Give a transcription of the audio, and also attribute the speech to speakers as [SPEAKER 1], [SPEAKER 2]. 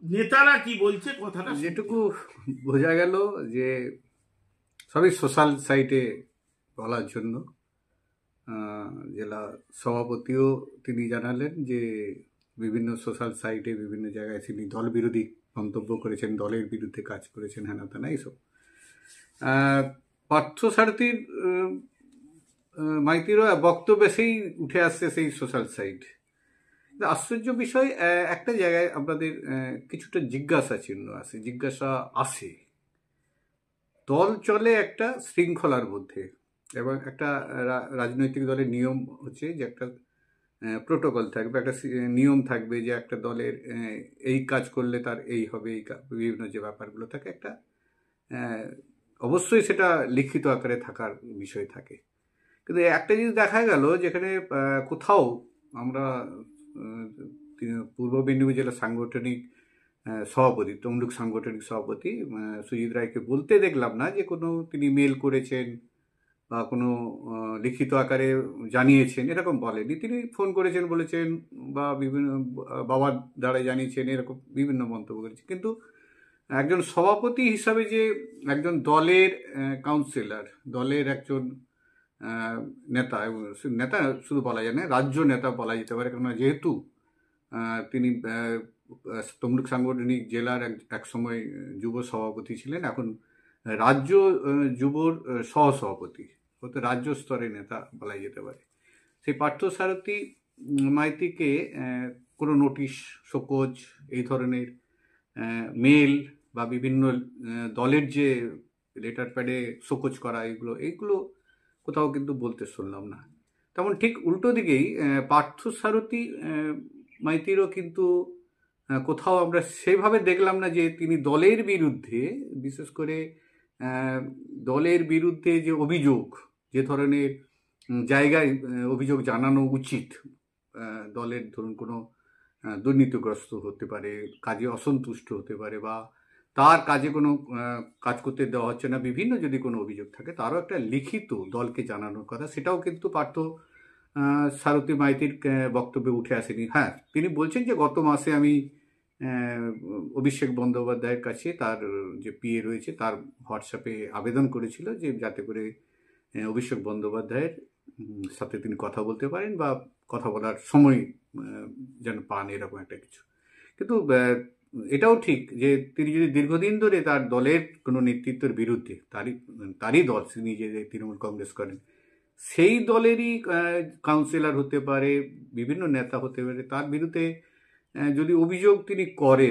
[SPEAKER 1] নেতারা কি বলছে কথাটা
[SPEAKER 2] যেটুকু বোঝা গেল যে সবই সোশ্যাল সাইটে বলার জন্য জেলা সভাপতিও তিনি জানালেন যে বিভিন্ন সোশ্যাল সাইটে বিভিন্ন জায়গায় তিনি দল বিরোধী মন্তব্য করেছেন, দলের বিরুদ্ধে কাজ করেছেন, হেনা তেনা এইসব। পার্থসারথীর মাইতিরও বক্তব্যে সেই উঠে আসছে সেই সোশ্যাল সাইট। আশ্চর্য বিষয়, একটা জায়গায় আপনাদের কিছুটা জিজ্ঞাসা চিহ্ন আছে, জিজ্ঞাসা আসে। দল চলে একটা শৃঙ্খলার মধ্যে, এবং একটা রাজনৈতিক দলের নিয়ম হচ্ছে যে একটা প্রোটোকল থাকবে, একটা নিয়ম থাকবে যে একটা দলের এই কাজ করলে তার এই হবে, এই বিভিন্ন যে ব্যাপারগুলো থাকে, একটা অবশ্যই সেটা লিখিত আকারে থাকার বিষয় থাকে। কিন্তু একটা জিনিস দেখা গেল যেখানে কোথাও আমরা পূর্ব মেদিনীপুর জেলা সাংগঠনিক সভাপতি, তমলুক সাংগঠনিক সভাপতি সুজিত রায়কে বলতে দেখলাম না যে কোনো তিনি মেল করেছেন বা কোনো লিখিত আকারে জানিয়েছেন, এরকম বলেনি। তিনি ফোন করেছেন বলেছেন, বা বিভিন্ন বাবার দ্বারা জানিয়েছেন, এরকম বিভিন্ন মন্তব্য করেছেন। কিন্তু একজন সভাপতি হিসাবে যে একজন দলের কাউন্সিলর, দলের একজন নেতা, এবং নেতা শুধু বলা যায় না, রাজ্য নেতা বলা যেতে পারে, কেননা যেহেতু তিনি তমলুক সাংগঠনিক জেলার এক সময় যুব সভাপতি ছিলেন, এখন রাজ্য যুবর সহসভাপতি, হয়তো রাজ্য স্তরের নেতা বলা যেতে পারে। সেই পার্থসারথী মাইতিকে কোনো নোটিশ, শোকজ, এই ধরনের মেল বা বিভিন্ন দলের যে লেটার প্যাডে শোকজ করা, এইগুলো কোথাও কিন্তু বলতে শুনলাম না। তেমন ঠিক উল্টো দিকেই পার্থসারথী মাইতিরও কিন্তু কোথাও আমরা সেভাবে দেখলাম না যে তিনি দলের বিরুদ্ধে, বিশেষ করে দলের বিরুদ্ধে যে অভিযোগ, যে ধরনের জায়গায় অভিযোগ জানানো উচিত, দলের ধরুন কোনো দুর্নীতিগ্রস্ত হতে পারে, কাজে অসন্তুষ্ট হতে পারে, বা তার কাজে কোনো কাজ করতে দেওয়া হচ্ছে না, বিভিন্ন যদি কোনো অভিযোগ থাকে, তারও একটা লিখিত দলকে জানানোর কথা, সেটাও কিন্তু পার্থ সারথী মাইতির বক্তব্যে উঠে আসেনি। হ্যাঁ, তিনি বলছেন যে গত মাসে আমি অভিষেক বন্দ্যোপাধ্যায়ের কাছে, তার যে পিএ রয়েছে, তার হোয়াটসঅ্যাপে আবেদন করেছিল যে যাতে করে অভিষেক বন্দ্যোপাধ্যায়ের সাথে তিনি কথা বলতে পারেন, বা কথা বলার সময় যেন পান, এরকম একটা কিছু। কিন্তু এটাও ঠিক যে তিনি যদি দীর্ঘদিন ধরে তার দলের কোনো নেতৃত্বের বিরুদ্ধে, তারই দল, তিনি যে তৃণমূল কংগ্রেস করেন, সেই দলেরই কাউন্সিলর হতে পারে, বিভিন্ন নেতা হতে পারে, তার বিরুদ্ধে যদি অভিযোগ তিনি করেন,